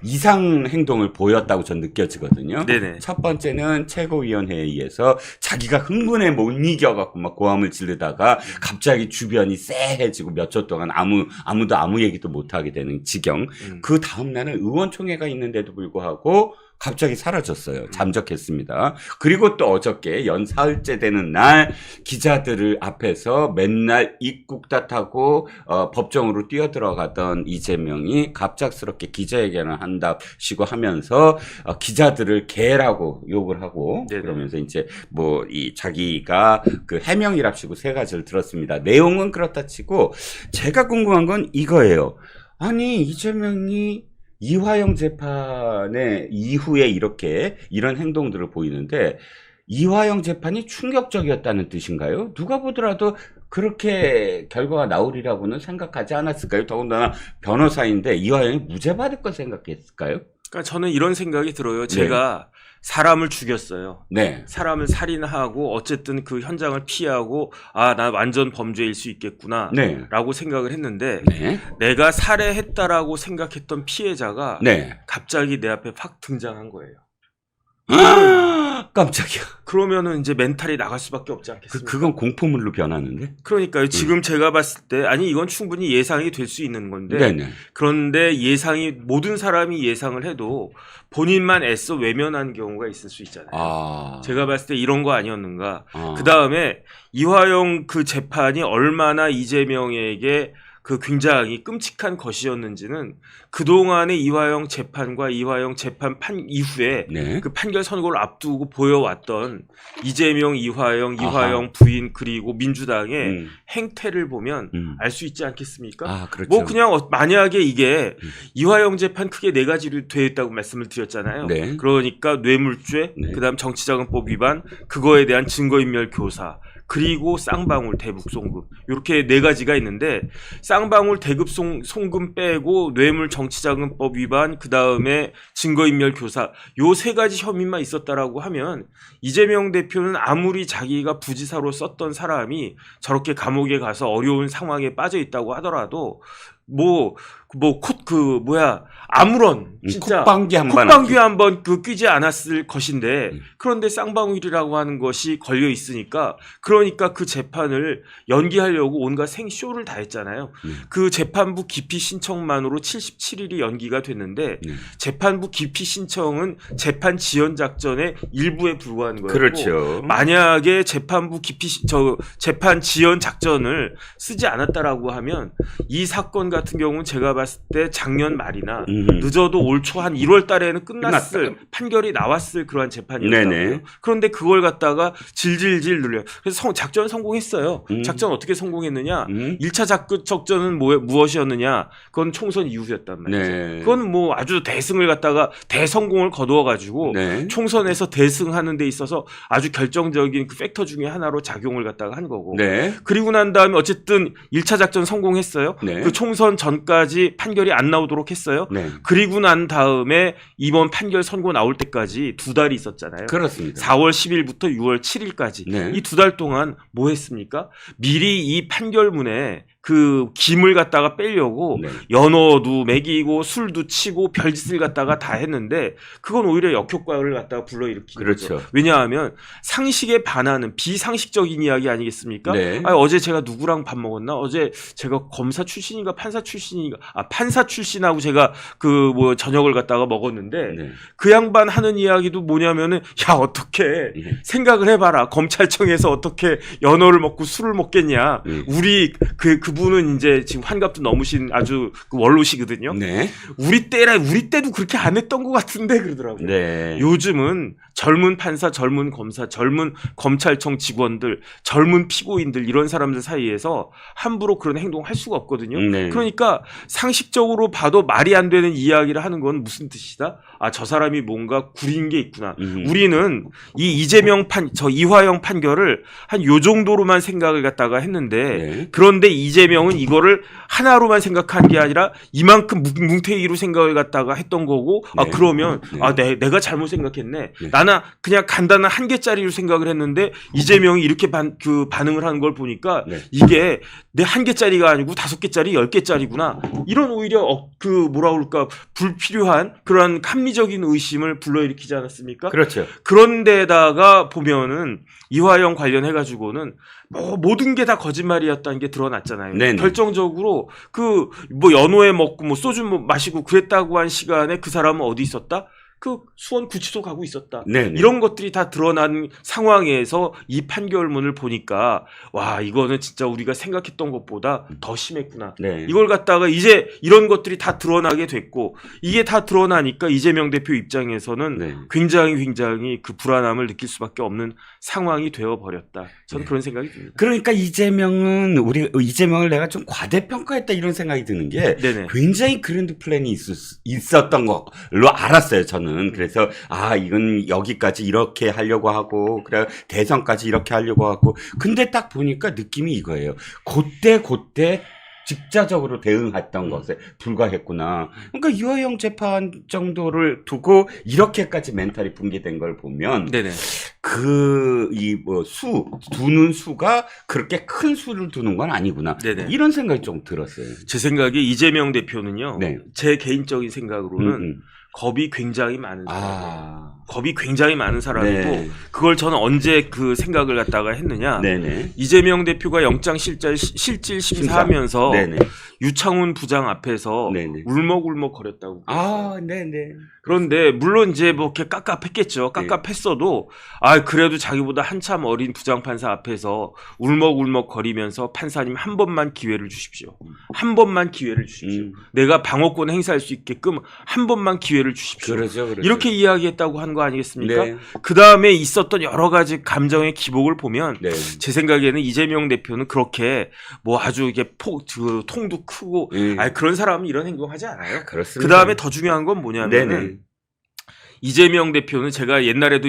이상 행동을 보였다고 전 느껴지거든요. 네네. 첫 번째는 최고위원회에 의해서 자기가 흥분에 못 이겨갖고 막 고함을 지르다가 갑자기 주변이 쎄해지고 몇 초 동안 아무도 아무 얘기도 못하게 되는 지경. 그 다음날은 의원총회가 있는데도 불구하고 갑자기 사라졌어요. 잠적했습니다. 그리고 또 어저께 연사흘째 되는 날 기자들을 앞에서 맨날 입국 탓하고 법정으로 뛰어들어가던 이재명이 갑작스럽게 기자회견을 한답시고 하면서 기자들을 개라고 욕을 하고 네네. 그러면서 이제 뭐 이 자기가 그 해명이랍시고 세 가지를 들었습니다. 내용은 그렇다 치고 제가 궁금한 건 이거예요. 아니 이재명이 이화영 재판의 이후에 이런 행동들을 보이는데 이화영 재판이 충격적이었다는 뜻인가요? 누가 보더라도 그렇게 결과가 나오리라고는 생각하지 않았을까요? 더군다나 변호사인데 이화영이 무죄 받을 거 생각했을까요? 그러니까 저는 이런 생각이 들어요. 제가 사람을 죽였어요. 네. 사람을 살인하고 어쨌든 그 현장을 피하고 나 완전 범죄일 수 있겠구나 네. 라고 생각을 했는데 네. 내가 살해했다라고 생각했던 피해자가 네. 갑자기 내 앞에 팍 등장한 거예요. 깜짝이야. 그러면은 이제 멘탈이 나갈 수밖에 없지 않겠습니까? 그건 공포물로 변하는데? 그러니까요. 지금 제가 봤을 때 이건 충분히 예상이 될 수 있는 건데 네네. 그런데 모든 사람이 예상을 해도 본인만 애써 외면한 경우가 있을 수 있잖아요. 제가 봤을 때 이런 거 아니었는가. 그 다음에 이화영 그 재판이 얼마나 이재명에게 그 굉장히 끔찍한 것이었는지는 그동안의 이화영 재판과 이화영 재판 이후에 네. 그 판결 선고를 앞두고 보여왔던 이재명, 이화영 부인 그리고 민주당의 행태를 보면 알 수 있지 않겠습니까? 그렇죠. 뭐 그냥 만약에 이게 이화영 재판 크게 네 가지로 되어 있다고 말씀을 드렸잖아요. 네. 그러니까 뇌물죄, 네. 그다음 정치자금법 위반, 그거에 대한 증거인멸 교사, 그리고 쌍방울 대북 송금 이렇게 네 가지가 있는데 쌍방울 대급 송금 빼고 뇌물 정치자금법 위반 그 다음에 증거인멸 교사 요 세 가지 혐의만 있었다라고 하면 이재명 대표는 아무리 자기가 부지사로 썼던 사람이 저렇게 감옥에 가서 어려운 상황에 빠져 있다고 하더라도 아무런 진짜 콧방귀 한번 끼지 않았을 것인데 그런데 쌍방울이라고 하는 것이 걸려 있으니까 그러니까 그 재판을 연기하려고 온갖 생쇼를 다 했잖아요. 그 재판부 기피 신청만으로 77일이 연기가 됐는데 재판부 기피 신청은 재판 지연 작전의 일부에 불과한 거예요. 그렇죠. 만약에 재판부 재판 지연 작전을 쓰지 않았다라고 하면 이 사건 같은 경우는 제가 봤을 때 작년 말이나 늦어도 올 초 한 1월 달에는 판결이 나왔을 그러한 재판이었다고요. 그런데 그걸 갖다가 질질질 늘려요. 그래서 작전 성공했어요. 작전 어떻게 성공했느냐? 1차 작전은 무엇이었느냐? 그건 총선 이후였단 말이죠. 네. 그건 뭐 아주 대승을 갖다가 대성공을 거두어가지고 네. 총선에서 대승하는 데 있어서 아주 결정적인 그 팩터 중에 하나로 작용을 갖다가 한 거고. 네. 그리고 난 다음에 어쨌든 1차 작전 성공했어요. 네. 그 총선 전까지 판결이 안 나오도록 했어요. 네. 그리고 난 다음에 이번 판결 선고 나올 때까지 2달이 있었잖아요. 그렇습니다. 4월 10일부터 6월 7일까지. 네. 이 2달 동안 뭐 했습니까? 미리 이 판결문에 그 김을 갖다가 빼려고 연어도 먹이고 술도 치고 별짓을 갖다가 다 했는데 그건 오히려 역효과를 갖다가 불러일으키는 그렇죠. 거죠. 왜냐하면 상식에 반하는 비상식적인 이야기 아니겠습니까? 네. 어제 제가 누구랑 밥 먹었나? 어제 제가 검사 출신인가 판사 출신인가? 판사 출신하고 제가 저녁을 갖다가 먹었는데 그 양반 하는 이야기도 뭐냐면은 어떻게 생각을 해봐라. 검찰청에서 어떻게 연어를 먹고 술을 먹겠냐? 우리 그분은 이제 지금 환갑도 넘으신 아주 원로시거든요. 네. 우리 때도 그렇게 안 했던 것 같은데 그러더라고요. 네. 요즘은 젊은 판사, 젊은 검사, 젊은 검찰청 직원들, 젊은 피고인들 이런 사람들 사이에서 함부로 그런 행동을 할 수가 없거든요. 네. 그러니까 상식적으로 봐도 말이 안 되는 이야기를 하는 건 무슨 뜻이다? 저 사람이 뭔가 구린 게 있구나. 우리는 이 이화영 판결을 한 요 정도로만 생각을 갖다가 했는데 그런데 이재명은 이거를 하나로만 생각한 게 아니라 이만큼 뭉태기로 생각을 갖다가 했던 거고 네. 그러면 네. 내가 잘못 생각했네. 네. 나는 그냥 간단한 한 개짜리로 생각을 했는데 이재명이 이렇게 반응을 하는 걸 보니까 네. 이게 내 한 개짜리가 아니고 5개짜리, 10개짜리구나. 이런 오히려 뭐라 그럴까 불필요한 그런 합리적인 의심을 불러일으키지 않았습니까? 그렇죠. 그런데다가 보면은 이화영 관련해 가지고는 모든 게 다 거짓말이었다는 게 드러났잖아요. 네네. 결정적으로 연호에 먹고 소주 마시고 그랬다고 한 시간에 그 사람은 어디 있었다? 그 수원 구치소 가고 있었다. 네네. 이런 것들이 다 드러난 상황에서 이 판결문을 보니까 와 이거는 진짜 우리가 생각했던 것보다 더 심했구나. 네. 이걸 갖다가 이제 이런 것들이 다 드러나게 됐고 이게 다 드러나니까 이재명 대표 입장에서는 네. 굉장히 그 불안함을 느낄 수밖에 없는 상황이 되어버렸다. 저는 네. 그런 생각이 듭니다. 그러니까 이재명을 내가 좀 과대평가했다 이런 생각이 드는 게 네네. 굉장히 그랜드 플랜이 있었던 걸로 알았어요, 저는. 그래서 이건 여기까지 이렇게 하려고 하고 그래 대선까지 이렇게 하려고 하고 근데 딱 보니까 느낌이 이거예요. 그때 직자적으로 대응했던 것에 불과했구나. 그러니까 이화영 재판 정도를 두고 이렇게까지 멘탈이 붕괴된 걸 보면 네네. 두는 수가 그렇게 큰 수를 두는 건 아니구나. 네네. 이런 생각이 좀 들었어요. 제 생각에 이재명 대표는요. 네. 제 개인적인 생각으로는 겁이 굉장히 많은 사람이에요. 겁이 굉장히 많은 사람이고 네. 그걸 저는 언제 그 생각을 갖다가 했느냐. 네네. 이재명 대표가 영장 실질 심사하면서 네네. 유창훈 부장 앞에서 네네. 울먹울먹 거렸다고. 네네. 그런데 물론 이제 이렇게 깝깝했겠죠. 깝깝했어도 그래도 자기보다 한참 어린 부장 판사 앞에서 울먹울먹 거리면서 판사님 한 번만 기회를 주십시오. 한 번만 기회를 주십시오. 내가 방어권 행사할 수 있게끔 한 번만 기회를 주십시오. 그러죠. 이렇게 이야기했다고 한 거 아니겠습니까? 네. 그 다음에 있었던 여러 가지 감정의 기복을 보면 네. 제 생각에는 이재명 대표는 그렇게 아주 이게 통도 크고 그런 사람은 이런 행동하지 않아요. 그렇습니다. 그 다음에 더 중요한 건 뭐냐면은 네네. 이재명 대표는 제가 옛날에도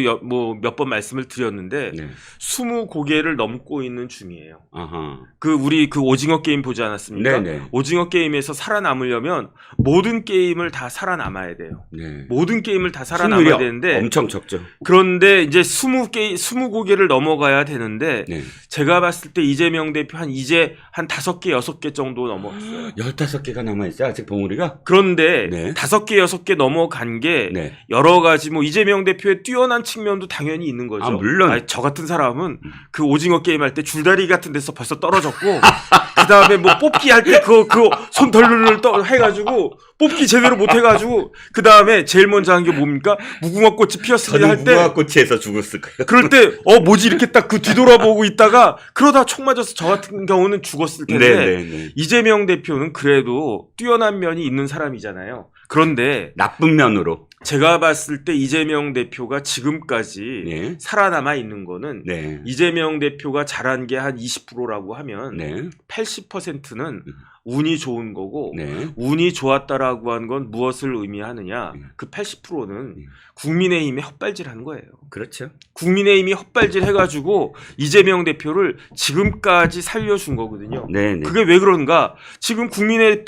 몇 번 말씀을 드렸는데 네. 20고개를 넘고 있는 중이에요. 아하. 우리 오징어 게임 보지 않았습니까? 네네. 오징어 게임에서 살아남으려면 모든 게임을 다 살아남아야 돼요. 네. 모든 게임을 다 살아남아야 되는데 엄청 적죠. 그런데 이제 20고개를 넘어가야 되는데 네. 제가 봤을 때 이재명 대표 이제 한 5개, 6개 정도 넘어갔어요. 15개가 남아있어요, 아직 봉우리가? 그런데 네. 5개, 6개 넘어간 게 네. 여러 가지 이재명 대표의 뛰어난 측면도 당연히 있는 거죠. 물론. 저 같은 사람은 그 오징어 게임 할 때 줄다리 같은 데서 벌써 떨어졌고 그 다음에 뽑기 할 때 손 덜덜 해가지고 뽑기 제대로 못 해가지고 그 다음에 제일 먼저 한 게 뭡니까? 무궁화 꽃이 피었으니 할 때 무궁화 꽃에서 죽었을 거예요. 그럴 때 뭐지 이렇게 딱 뒤돌아보고 있다가 그러다 총 맞아서 저 같은 경우는 죽었을 텐데 네네네. 이재명 대표는 그래도 뛰어난 면이 있는 사람이잖아요. 그런데 나쁜 면으로. 제가 봤을 때 이재명 대표가 지금까지 네. 살아남아 있는 거는 네. 이재명 대표가 잘한 게 한 20%라고 하면 네. 80%는 운이 좋은 거고 네. 운이 좋았다라고 하는 건 무엇을 의미하느냐. 그 80%는 국민의힘에 헛발질한 거예요. 그렇죠. 국민의힘이 헛발질 해가지고 이재명 대표를 지금까지 살려준 거거든요. 네네. 그게 왜 그런가? 지금 국민의힘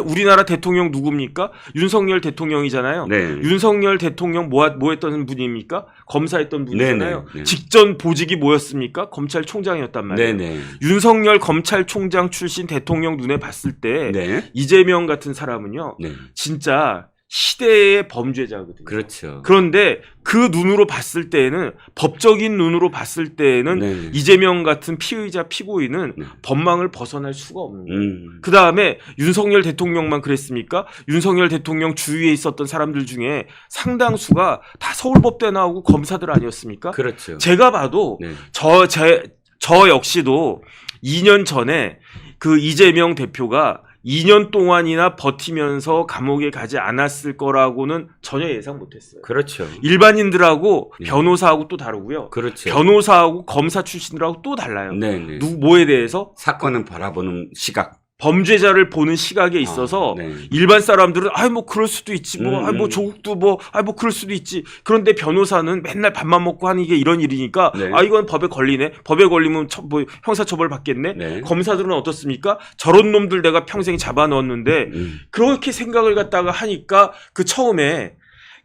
우리나라 대통령 누굽니까? 윤석열 대통령이잖아요. 네. 윤석열 대통령 뭐 했던 분입니까? 검사했던 분이잖아요. 네네. 직전 보직이 뭐였습니까? 검찰총장이었단 말이에요. 네네. 윤석열 검찰총장 출신 대통령 눈에 봤을 때 네. 이재명 같은 사람은요. 네. 진짜 시대의 범죄자거든요. 그렇죠. 그런데 그 눈으로 봤을 때에는 법적인 눈으로 봤을 때에는 네네. 이재명 같은 피의자 피고인은 네. 법망을 벗어날 수가 없는 거예요. 그 다음에 윤석열 대통령만 그랬습니까? 윤석열 대통령 주위에 있었던 사람들 중에 상당수가 다 서울법대 나오고 검사들 아니었습니까? 그렇죠. 제가 봐도 네. 저 역시도 2년 전에 그 이재명 대표가 2년 동안이나 버티면서 감옥에 가지 않았을 거라고는 전혀 예상 못했어요. 그렇죠. 일반인들하고 네. 변호사하고 또 다르고요. 그렇죠. 변호사하고 검사 출신들하고 또 달라요. 네네. 뭐에 대해서? 사건은 바라보는 시각. 범죄자를 보는 시각에 있어서 네. 일반 사람들은 뭐 그럴 수도 있지 뭐 조국도 뭐 그럴 수도 있지. 그런데 변호사는 맨날 밥만 먹고 하는 게 이런 일이니까 네. 이건 법에 걸리네. 법에 걸리면 뭐 형사처벌 받겠네. 네. 검사들은 어떻습니까? 저런 놈들 내가 평생 잡아넣었는데 그렇게 생각을 갖다가 하니까 그 처음에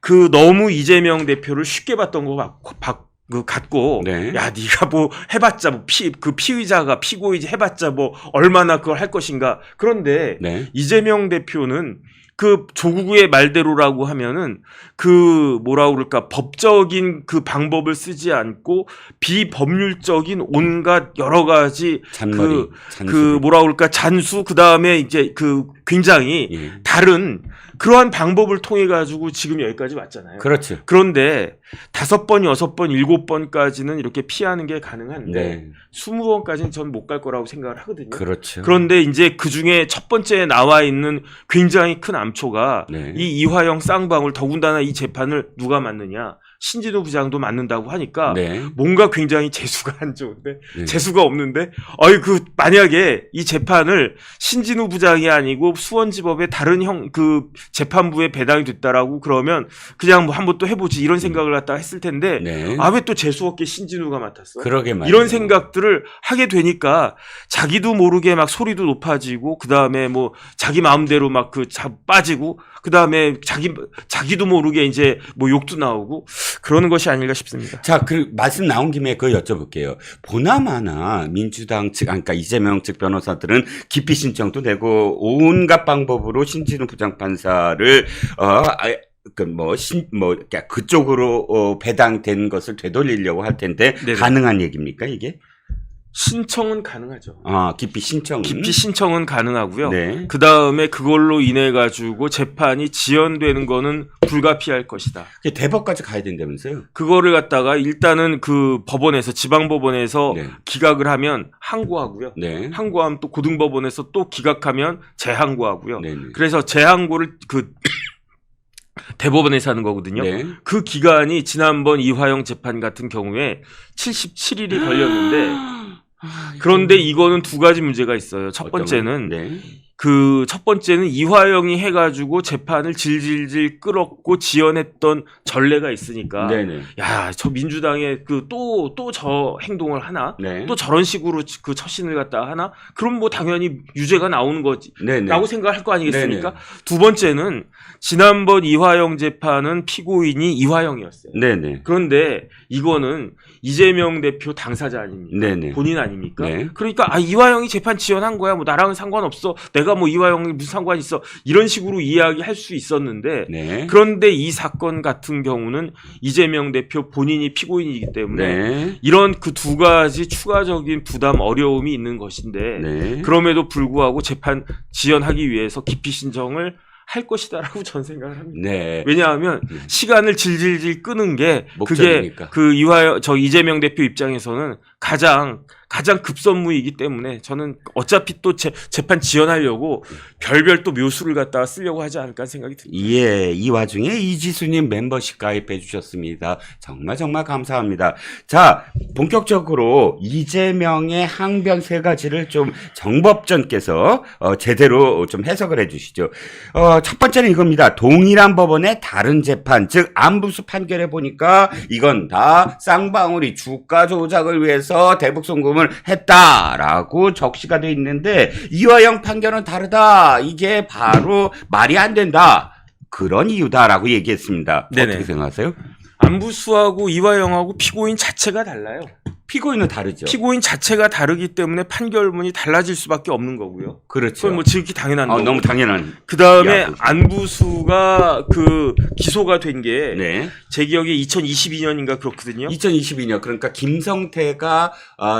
그 너무 이재명 대표를 쉽게 봤던 거 갖고 네. 야 네가 뭐 해봤자 뭐 그 피의자가 피고이자 해봤자 뭐 얼마나 그걸 할 것인가. 그런데 네. 이재명 대표는 그 조국의 말대로라고 하면은 그 뭐라 그럴까 법적인 그 방법을 쓰지 않고 비법률적인 온갖 여러 가지 잔머리, 그 뭐라 그럴까 잔수 그 다음에 이제 그 굉장히 예. 다른 그러한 방법을 통해 가지고 지금 여기까지 왔잖아요. 그렇죠. 그런데 5번, 6번, 7번까지는 이렇게 피하는 게 가능한데 네. 20번까지는 전 못 갈 거라고 생각을 하거든요. 그렇죠. 그런데 이제 그 중에 첫 번째에 나와 있는 굉장히 큰 암초가 네. 이 이화영 쌍방울 더군다나 이 재판을 누가 맡느냐. 신진우 부장도 맡는다고 하니까 네. 뭔가 굉장히 재수가 안 좋은데 네. 재수가 없는데 만약에 이 재판을 신진우 부장이 아니고 수원지법의 다른 그 재판부에 배당이 됐다라고 그러면 그냥 뭐 한번 또 해보지 이런 생각을 갖다가 했을 텐데 네. 왜 또 재수 없게 신진우가 맡았어? 그러게 말이에요. 이런 생각들을 하게 되니까 자기도 모르게 막 소리도 높아지고 그 다음에 뭐 자기 마음대로 막 빠지고 그 다음에 자기도 모르게 이제 뭐 욕도 나오고 그러는 것이 아닐까 싶습니다. 자, 말씀 나온 김에 그거 여쭤볼게요. 보나마나 민주당 측, 그러니까 이재명 측 변호사들은 기피 신청도 내고 온갖 방법으로 신진우 부장판사를 그쪽으로 배당된 것을 되돌리려고 할 텐데 네네. 가능한 얘기입니까 이게? 신청은 가능하죠. 기피 신청. 기피 신청은 가능하고요. 네. 그 다음에 그걸로 인해 가지고 재판이 지연되는 거는 불가피할 것이다. 대법까지 가야 된다면서요? 그거를 갖다가 일단은 그 법원에서 지방법원에서 네. 기각을 하면 항고하고요. 네. 항고하면 또 고등법원에서 또 기각하면 재항고하고요. 네. 그래서 재항고를 대법원에서 하는 거거든요. 네. 그 기간이 지난번 이화영 재판 같은 경우에 77일이 걸렸는데 그런데 이거는 두 가지 문제가 있어요. 첫 번째는 첫 번째는 이화영이 해가지고 재판을 질질질 끌었고 지연했던 전례가 있으니까 네네. 야, 저 민주당에 또 저 행동을 하나? 네. 또 저런 식으로 그 처신을 갖다 하나? 그럼 뭐 당연히 유죄가 나오는 거지. 네네. 라고 생각할 거 아니겠습니까? 네네. 두 번째는 지난번 이화영 재판은 피고인이 이화영이었어요. 네네. 그런데 이거는 이재명 대표 당사자 아닙니까? 네네. 본인 아닙니까? 네. 그러니까 이화영이 재판 지연한 거야. 뭐 나랑은 상관없어. 내가 뭐 이화영이 무슨 상관이 있어. 이런 식으로 이야기할 수 있었는데 네. 그런데 이 사건 같은 경우는 이재명 대표 본인이 피고인이기 때문에 네. 이런 그 두 가지 추가적인 부담 어려움이 있는 것인데 네. 그럼에도 불구하고 재판 지연하기 위해서 기피 신청을 할 것이다라고 저는 생각을 합니다. 네. 왜냐하면 시간을 질질질 끄는 게 목적이니까. 그게 이재명 대표 입장에서는 가장 급선무이기 때문에 저는 어차피 또 재판 지연하려고 별별 또 묘수를 갖다가 쓰려고 하지 않을까 생각이 듭니다. 예, 이 와중에 이지수님 멤버십 가입해 주셨습니다. 정말 감사합니다. 자, 본격적으로 이재명의 항변 세 가지를 좀 정법전께서 제대로 좀 해석을 해 주시죠. 첫 번째는 이겁니다. 동일한 법원의 다른 재판, 즉 안부수 판결에 보니까 이건 다 쌍방울이 주가 조작을 위해서 대북 송금을 했다라고 적시가 돼 있는데 이화영 판결은 다르다. 이게 바로 말이 안 된다. 그런 이유다라고 얘기했습니다. 네네. 어떻게 생각하세요? 안부수하고 이화영하고 피고인 자체가 달라요. 피고인은 다르죠. 피고인 자체가 다르기 때문에 판결문이 달라질 수밖에 없는 거고요. 그렇죠. 그건 뭐 지극히 당연한 거고. 너무 당연한. 그 다음에 이야기. 안부수가 기소가 된 게 네. 제 기억에 2022년인가 그렇거든요. 2022년 그러니까 김성태가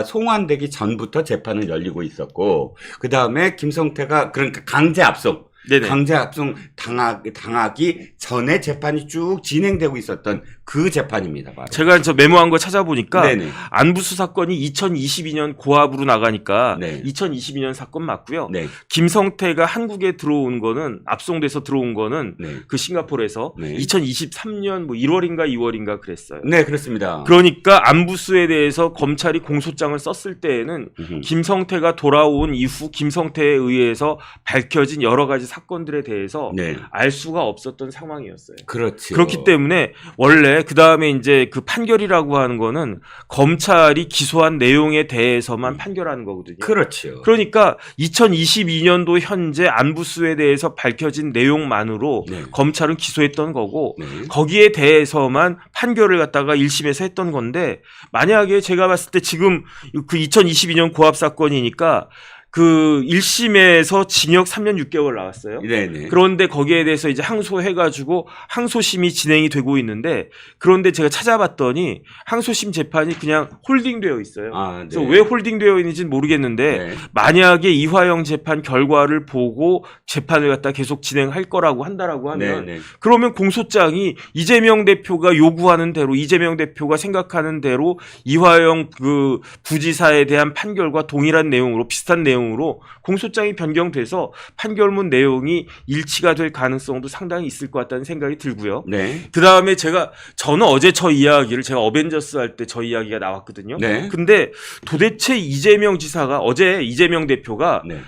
송환되기 전부터 재판은 열리고 있었고 그 다음에 김성태가 그러니까 강제 압송. 네네. 강제 압송 당하기 전에 재판이 쭉 진행되고 있었던 그 재판입니다. 바로. 제가 저 메모한 거 찾아보니까 네네. 안부수 사건이 2022년 고압으로 나가니까 네. 2022년 사건 맞고요. 네. 김성태가 한국에 들어온 거는 압송돼서 들어온 거는 네. 그 싱가포르에서 네. 2023년 뭐 1월인가 2월인가 그랬어요. 네, 그렇습니다. 그러니까 안부수에 대해서 검찰이 공소장을 썼을 때에는 김성태가 돌아온 이후 김성태에 의해서 밝혀진 여러 가지 사건들에 대해서 네. 알 수가 없었던 상황이었어요. 그렇죠. 그렇기 때문에 원래 그 다음에 이제 그 판결이라고 하는 거는 검찰이 기소한 내용에 대해서만 판결하는 거거든요. 그렇죠. 그러니까 2022년도 현재 안부수에 대해서 밝혀진 내용만으로 네. 검찰은 기소했던 거고 네. 거기에 대해서만 판결을 갖다가 1심에서 했던 건데 만약에 제가 봤을 때 지금 그 2022년 고압 사건이니까 그 1심에서 징역 3년 6개월 나왔어요. 네네. 그런데 거기에 대해서 이제 항소해가지고 항소심이 진행이 되고 있는데 그런데 제가 찾아봤더니 항소심 재판이 그냥 홀딩되어 있어요. 아, 네. 그래서 왜 홀딩되어 있는지는 모르겠는데 네. 만약에 이화영 재판 결과를 보고 재판을 갖다 계속 진행할 거라고 한다라고 하면 네네. 그러면 공소장이 이재명 대표가 요구하는 대로 이재명 대표가 생각하는 대로 이화영 그 부지사에 대한 판결과 동일한 내용으로 비슷한 내용으로 공소장이 변경돼서 판결문 내용이 일치가 될 가능성도 상당히 있을 것 같다는 생각이 들고요. 네. 그 다음에 저는 어제 저 이야기를 제가 어벤져스 할 때 저 이야기가 나왔거든요. 네. 근데 도대체 이재명 지사가 어제 이재명 대표가 네.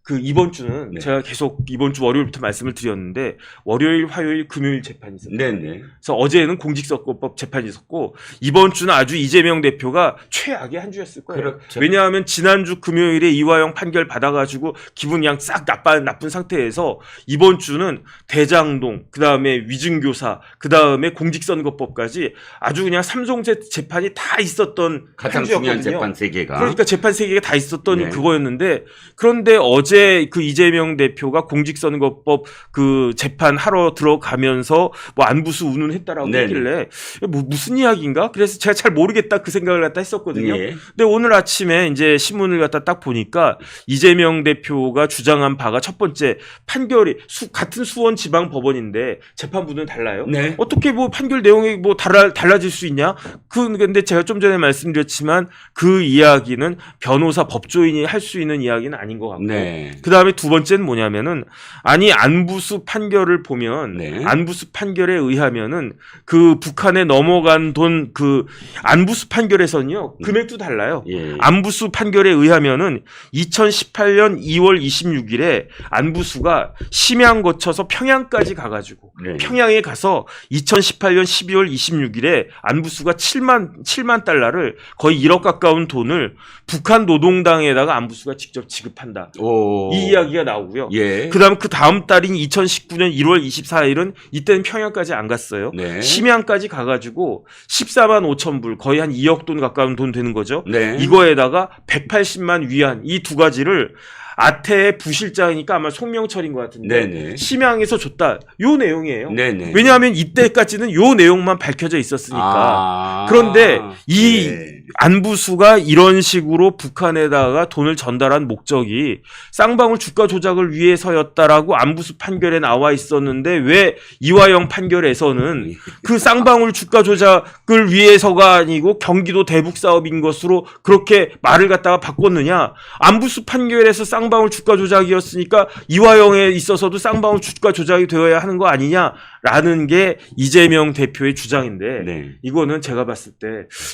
그 이번 주는 네. 제가 계속 이번 주 월요일부터 말씀을 드렸는데 월요일, 화요일, 금요일 재판이 있었어요. 네네. 그래서 어제는 공직선거법 재판이 있었고 이번 주는 아주 이재명 대표가 최악의 한 주였을 거예요. 그렇죠. 왜냐하면 지난주 금요일에 이화영 판결 받아가지고 기분 그냥 싹 나쁜 상태에서 이번 주는 대장동, 그 다음에 위증교사, 그 다음에 공직선거법까지 아주 그냥 삼종제 재판이 다 있었던 가장 한 중요한 주였거든요. 재판 3개가. 그러니까 재판 3개가 다 있었던 네. 그거였는데 그런데 어제 그 이재명 대표가 공직선거법 그 재판하러 들어가면서 뭐 안부수 운운했다라고 네네. 했길래 뭐 무슨 이야기인가? 그래서 제가 잘 모르겠다 그 생각을 갖다 했었거든요. 예. 근데 오늘 아침에 이제 신문을 갖다 딱 보니까 이재명 대표가 주장한 바가 첫 번째 판결이 같은 수원 지방 법원인데 재판부는 달라요. 네. 어떻게 뭐 판결 내용이 뭐 달라질 수 있냐? 근데 제가 좀 전에 말씀드렸지만 그 이야기는 변호사 법조인이 할 수 있는 이야기는 아닌 것 같고. 네. 그 다음에 두 번째는 뭐냐면은 아니 안부수 판결을 보면 네. 안부수 판결에 의하면은 그 북한에 넘어간 돈 그 안부수 판결에서는요 금액도 달라요. 예. 안부수 판결에 의하면은 2018년 2월 26일에 안부수가 심양 거쳐서 평양까지 가가지고 네. 평양에 가서 2018년 12월 26일에 안부수가 7만 달러를 거의 1억 가까운 돈을 북한 노동당에다가 안부수가 직접 지급한다. 오. 이 이야기가 나오고요. 예. 그다음 그 다음 달인 2019년 1월 24일은 이때는 평양까지 안 갔어요. 네. 심양까지 가가지고 14만 5천 불 거의 한 2억 돈 가까운 돈 되는 거죠. 네. 이거에다가 180만 위안 이 두 가지를 아태의 부실장이니까 아마 송명철인 것 같은데 네네. 심양에서 줬다. 요 내용이에요. 네네. 왜냐하면 이때까지는 요 내용만 밝혀져 있었으니까. 아. 그런데 이 네. 안부수가 이런 식으로 북한에다가 돈을 전달한 목적이 쌍방울 주가 조작을 위해서였다라고 안부수 판결에 나와 있었는데 왜 이화영 판결에서는 그 쌍방울 주가 조작을 위해서가 아니고 경기도 대북 사업인 것으로 그렇게 말을 갖다가 바꿨느냐? 안부수 판결에서 쌍방울 주가 조작이었으니까 이화영에 있어서도 쌍방울 주가 조작이 되어야 하는 거 아니냐라는 게 이재명 대표의 주장인데 네. 이거는 제가 봤을 때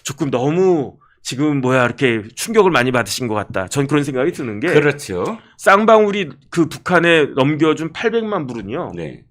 조금 너무 지금 이렇게 충격을 많이 받으신 것 같다. 전 그런 생각이 드는 게 그렇죠. 쌍방울이 그 북한에 넘겨준 800만 불은요. 네.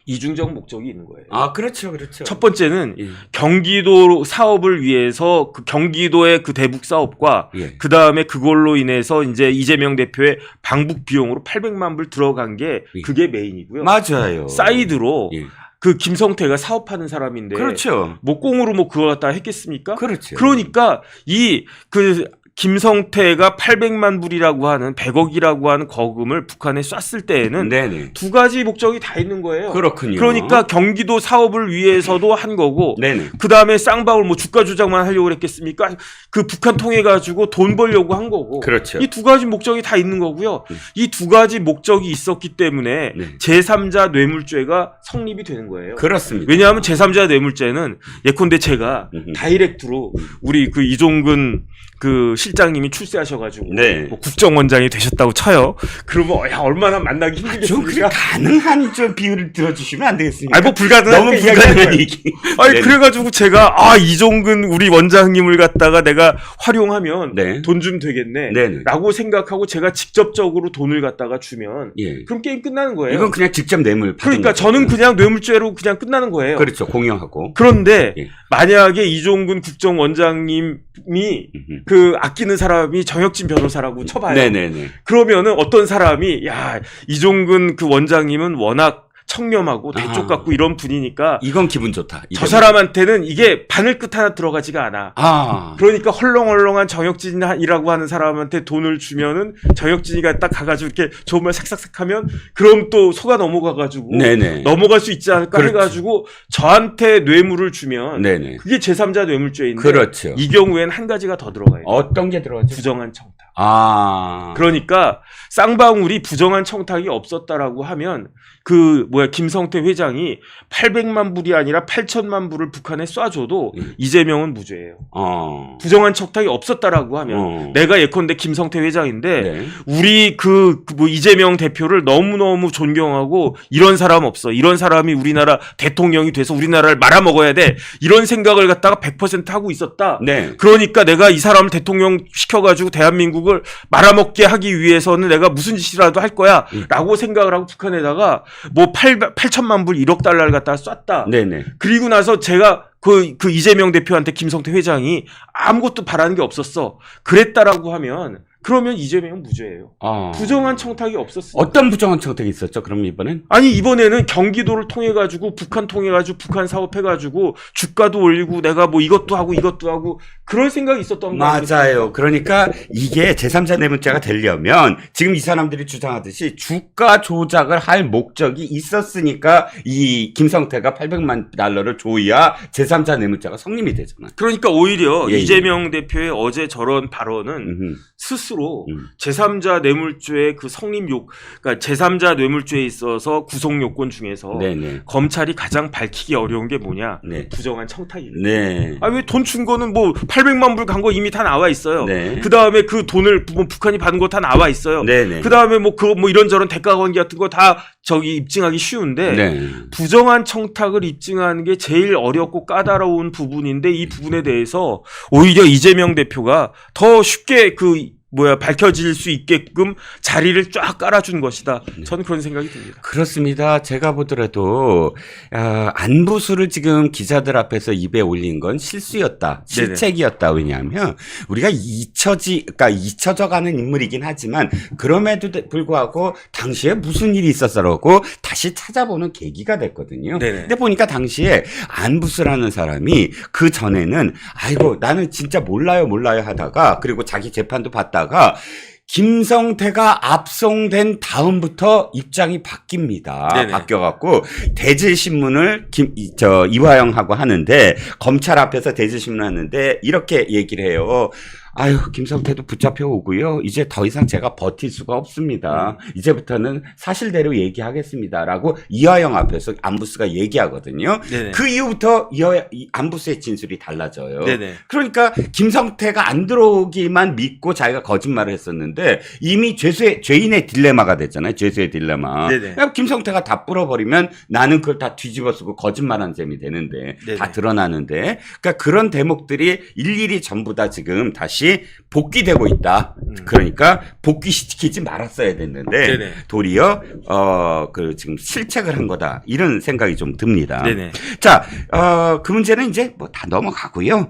이중적 목적이 있는 거예요. 아, 그렇죠. 그렇죠. 첫 번째는 예. 경기도 사업을 위해서 그 경기도의 그 대북 사업과 예. 그 다음에 그걸로 인해서 이제 이재명 대표의 방북 비용으로 800만 불 들어간 게 예. 그게 메인이고요. 맞아요. 사이드로 예. 그 김성태가 사업하는 사람인데 그렇죠. 뭐 꽁으로 뭐 그거 갖다 했겠습니까? 그렇죠. 그러니까 이 그 김성태가 800만 불이라고 하는 100억이라고 하는 거금을 북한에 쐈을 때에는 네네. 두 가지 목적이 다 있는 거예요. 그렇군요. 그러니까 경기도 사업을 위해서도 한 거고, 네네. 그 다음에 쌍방울 뭐 주가 조작만 하려고 그랬겠습니까? 그 북한 통해 가지고 돈 벌려고 한 거고. 그렇죠. 이 두 가지 목적이 다 있는 거고요. 이 두 가지 목적이 있었기 때문에 네. 제3자 뇌물죄가 성립이 되는 거예요. 그렇습니다. 왜냐하면 제3자 뇌물죄는 예컨대 제가 다이렉트로 우리 그 이종근 그 실장님이 출세하셔가지고 네. 뭐 국정원장이 되셨다고 쳐요. 그러면 야 얼마나 만나기 좀 힘들겠습니까? 그래 가능한 좀 비율을 들어주시면 안 되겠습니까? 아니 뭐 불가능한 너무 얘기하는 불가능한 거예요. 얘기. 아니 네네. 그래가지고 제가 이종근 우리 원장님을 갖다가 내가 활용하면 네. 돈 좀 되겠네 네네. 라고 생각하고 제가 직접적으로 돈을 갖다가 주면 예. 그럼 게임 끝나는 거예요. 이건 그냥 직접 뇌물 받은 그러니까 거죠. 저는 그냥 뇌물죄로 그냥 끝나는 거예요. 그렇죠. 공영하고. 그런데 예. 만약에 이종근 국정원장님이 그 아끼는 사람이 정혁진 변호사라고 쳐봐요. 네네네. 그러면은 어떤 사람이 야 이종근 그 원장님은 워낙 청렴하고 대쪽 같고 이런 분이니까 이건 기분 좋다. 저 사람한테는 이게 바늘 끝 하나 들어가지가 않아. 그러니까 헐렁헐렁한 정혁진이라고 하는 사람한테 돈을 주면은 정혁진이가 딱 가가지고 이렇게 좋은 말 삭삭삭하면 그럼 또 속아 넘어가가지고 네네. 넘어갈 수 있지 않을까 그렇죠. 해가지고 저한테 뇌물을 주면 네네. 그게 제3자 뇌물죄인데 그렇죠. 이 경우에는 한 가지가 더 들어가요. 어떤 게 들어가죠? 부정한 청탁. 그러니까 그러니까 쌍방울이 부정한 청탁이 없었다라고 하면 김성태 회장이 800만 불이 아니라 8천만 불을 북한에 쏴줘도 이재명은 무죄예요. 부정한 청탁이 없었다라고 하면 내가 예컨대 김성태 회장인데 네. 우리 뭐 이재명 대표를 너무너무 존경하고 이런 사람 없어. 이런 사람이 우리나라 대통령이 돼서 우리나라를 말아먹어야 돼. 이런 생각을 갖다가 100% 하고 있었다. 네. 그러니까 내가 이 사람을 대통령 시켜가지고 대한민국을 말아먹게 하기 위해서는 내가 무슨 짓이라도 할 거야 라고 생각을 하고 북한에다가 뭐 8천만 불 1억 달러를 갖다가 쐈다. 네네. 그리고 나서 제가 그 이재명 대표한테 김성태 회장이 아무것도 바라는 게 없었어. 그랬다라고 하면 그러면 이재명은 무죄예요. 부정한 청탁이 없었어요. 어떤 부정한 청탁이 있었죠? 그럼 이번엔? 아니 이번에는 경기도를 통해 가지고 북한 통해 가지고 북한 사업해 가지고 주가도 올리고 내가 뭐 이것도 하고 그런 생각이 있었던 거예요. 맞아요. 그러니까 이게 제3자 뇌물죄가 되려면 지금 이 사람들이 주장하듯이 주가 조작을 할 목적이 있었으니까 이 김성태가 800만 달러를 줘야 제3자 뇌물죄가 성립이 되잖아요. 그러니까 오히려 예. 이재명 대표의 어제 저런 발언은 스스로 제3자 뇌물죄의 그 그러니까 제3자 뇌물죄에 있어서 구속 요건 중에서 네네. 검찰이 가장 밝히기 어려운 게 뭐냐? 네. 부정한 청탁이에요. 네. 왜 돈 준 거는 뭐 800만 불 간 거 이미 다 나와 있어요. 네. 그 다음에 그 돈을 뭐 북한이 받은 거 다 나와 있어요. 네네. 그 다음에 뭐 이런저런 대가 관계 같은 거 다 입증하기 쉬운데 네. 부정한 청탁을 입증하는 게 제일 어렵고 까다로운 부분인데 이 부분에 대해서 오히려 이재명 대표가 더 쉽게 밝혀질 수 있게끔 자리를 쫙 깔아준 것이다. 저는 그런 생각이 듭니다. 그렇습니다. 제가 보더라도 안부수를 지금 기자들 앞에서 입에 올린 건 실수였다. 실책이었다. 왜냐하면 우리가 잊혀져가는 인물이긴 하지만 그럼에도 불구하고 당시에 무슨 일이 있었어라고 다시 찾아보는 계기가 됐거든요. 네네. 근데 보니까 당시에 안부수라는 사람이 그 전에는 아이고 나는 진짜 몰라요 하다가 그리고 자기 재판도 받다가 김성태가 압송된 다음부터 입장이 바뀝니다. 네네. 바뀌어갖고 대질신문을 이화영하고 하는데 검찰 앞에서 대질신문 하는데 이렇게 얘기를 해요. 아유, 김성태도 붙잡혀 오고요. 이제 더 이상 제가 버틸 수가 없습니다. 이제부터는 사실대로 얘기하겠습니다라고 이화영 앞에서 안부수가 얘기하거든요. 네네. 그 이후부터 안부수의 진술이 달라져요. 네네. 그러니까 김성태가 안 들어오기만 믿고 자기가 거짓말을 했었는데 이미 죄인의 딜레마가 됐잖아요. 죄수의 딜레마. 네네. 그러니까 김성태가 다 풀어버리면 나는 그걸 다 뒤집어 쓰고 거짓말한 셈이 되는데 네네. 다 드러나는데 그러니까 그런 대목들이 일일이 전부 다 지금 다시 복귀되고 있다. 그러니까 복귀시키지 말았어야 됐는데 네네. 도리어 지금 실책을 한 거다. 이런 생각이 좀 듭니다. 네네. 자, 그 문제는 이제 뭐 다 넘어가고요.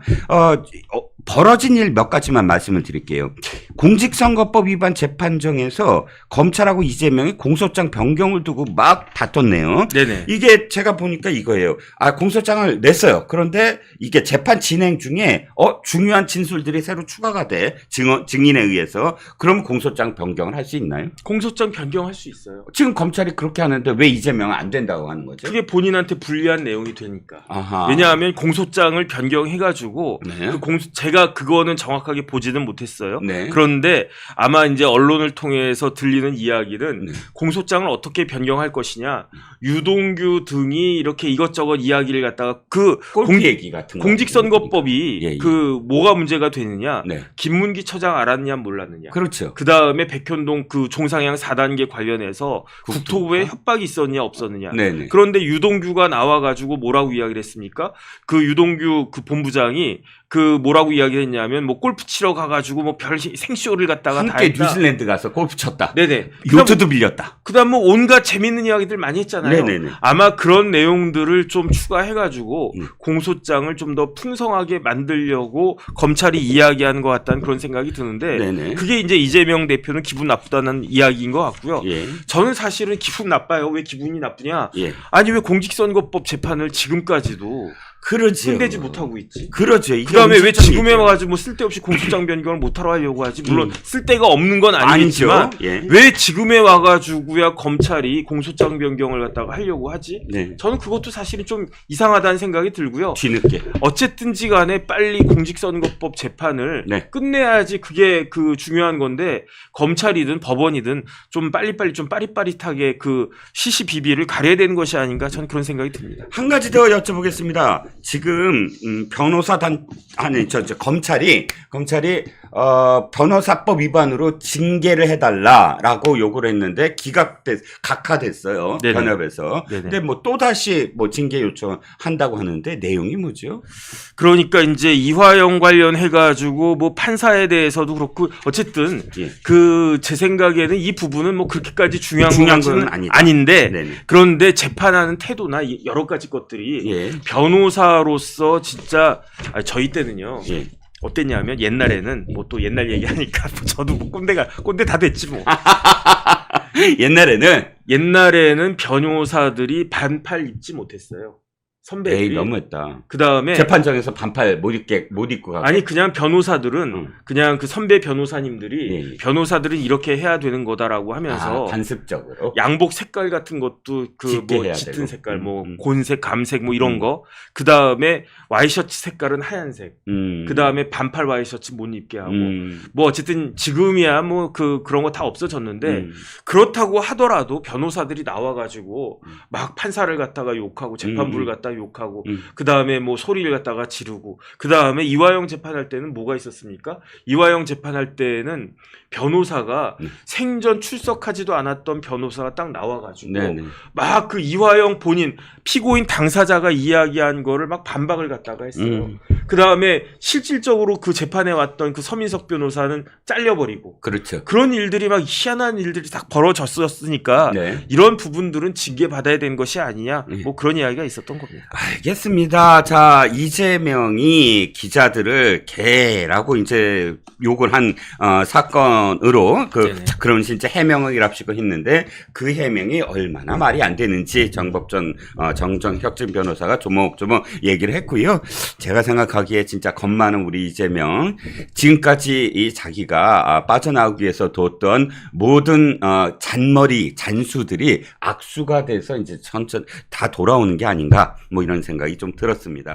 벌어진 일 몇 가지만 말씀을 드릴게요. 공직선거법 위반 재판정에서 검찰하고 이재명이 공소장 변경을 두고 막 다퉜네요. 네네. 이게 제가 보니까 이거예요. 공소장을 냈어요. 그런데 이게 재판 진행 중에 중요한 진술들이 새로 추가가 돼. 증인에 의해서. 그럼 공소장 변경을 할 수 있나요? 공소장 변경할 수 있어요. 지금 검찰이 그렇게 하는데 왜 이재명은 안 된다고 하는 거죠? 그게 본인한테 불리한 내용이 되니까. 아하. 왜냐하면 공소장을 변경해가지고 네. 제가 그거는 정확하게 보지는 못했어요. 네. 그런데 아마 이제 언론을 통해서 들리는 이야기는 네. 공소장을 어떻게 변경할 것이냐. 유동규 등이 이렇게 이것저것 이야기를 갖다가 골프 얘기 같은 거. 공직선거법이 예, 예. 뭐가 문제가 되느냐. 네. 김문기 처장 알았냐 몰랐느냐. 그렇죠. 그 다음에 백현동 그 종상향 4단계 관련해서 국토부에 협박이 있었느냐 없었느냐. 네네. 그런데 유동규가 나와가지고 뭐라고 이야기를 했습니까? 그 유동규 그 본부장이 뭐라고 이야기를 했냐면 뭐 골프 치러 가가지고 뭐 별 생쇼를 갖다가 다 함께 했다. 뉴질랜드 가서 골프 쳤다. 네네. 요트도 빌렸다. 그다음 뭐 온갖 재밌는 이야기들 많이 했잖아요. 네네네. 아마 그런 내용들을 좀 추가해가지고 음. 공소장을 좀 더 풍성하게 만들려고 검찰이 이야기한 것 같다는 그런 생각이 드는데 네네. 그게 이제 이재명 대표는 기분 나쁘다는 이야기인 것 같고요. 예. 저는 사실은 기분 나빠요. 왜 기분이 나쁘냐? 예. 아니 왜 공직선거법 재판을 지금까지도 그러죠. 끝내지 못하고 있지? 그렇죠. 그다음에 왜 지금에 음식점이죠. 와가지고 뭐 쓸데없이 공소장 변경을 못하러 하려고 하지? 물론 쓸데가 없는 건 아니죠. 아니지만 예. 왜 지금에 와가지고야 검찰이 공소장 변경을 갖다가 하려고 하지? 네. 저는 그것도 사실은 좀 이상하다는 생각이 들고요. 뒤늦게. 어쨌든지 간에 빨리 공직선거법 재판을 네. 끝내야지 그게 중요한 건데 검찰이든 법원이든 좀 빨리빨리 좀 빠릿빠릿하게 시시비비를 가려야 되는 것이 아닌가 저는 그런 생각이 듭니다. 한 가지 더 여쭤보겠습니다. 지금 검찰이 변호사법 위반으로 징계를 해달라라고 요구를 했는데 각하됐어요. 네네. 변협에서. 네네. 근데 뭐 또 다시 징계 요청한다고 하는데 내용이 뭐죠? 그러니까 이제 이화영 관련해가지고 뭐 판사에 대해서도 그렇고 어쨌든 예. 제 생각에는 이 부분은 뭐 그렇게까지 중요한 중요한 것은 건 아니다. 아닌데 네네. 그런데 재판하는 태도나 여러 가지 것들이 예. 변호사로서 진짜 저희 때는요. 예. 어땠냐면 옛날에는 뭐 또 옛날 얘기하니까 저도 뭐 꼰대 다 됐지 뭐. 옛날에는 변호사들이 반팔 입지 못했어요. 선배들이. 에이 너무했다. 그다음에 재판정에서 반팔 못 입고 가고. 아니 그냥 변호사들은 그냥 그 선배 변호사님들이 예. 변호사들은 이렇게 해야 되는 거다라고 하면서 관습적으로. 양복 색깔 같은 것도 짙게 해야 짙은 되고. 색깔 뭐 곤색, 감색 뭐 이런 거. 그다음에 와이셔츠 색깔은 하얀색. 그다음에 반팔 와이셔츠 못 입게 하고. 뭐 어쨌든 지금이야 뭐 그런 거 다 없어졌는데 그렇다고 하더라도 변호사들이 나와 가지고 막 판사를 갖다가 욕하고 재판부를 갖다가 욕하고 그다음에 뭐 소리를 갖다가 지르고 그다음에 이화영 재판할 때는 뭐가 있었습니까? 이화영 재판할 때는 변호사가 생전 출석하지도 않았던 변호사가 딱 나와가지고 막 이화영 본인 피고인 당사자가 이야기한 거를 막 반박을 갖다가 했어요. 그다음에 실질적으로 그 재판에 왔던 그 서민석 변호사는 잘려버리고 그렇죠. 그런 일들이 막 희한한 일들이 딱 벌어졌었으니까 이런 부분들은 징계받아야 되는 것이 아니냐 뭐 그런 이야기가 있었던 겁니다. 알겠습니다. 자, 이재명이 기자들을 개라고 이제 욕을 한 사건으로 그런 진짜 해명을 이랍시고 했는데 그 해명이 얼마나 말이 안 되는지 정법전 정정혁진 변호사가 조목조목 얘기를 했고요. 제가 생각하기에 진짜 겁 많은 우리 이재명 지금까지 이 자기가 빠져나오기 위해서 뒀던 모든 잔수들이 악수가 돼서 이제 천천히 다 돌아오는 게 아닌가 뭐 이런 생각이 좀 들었습니다.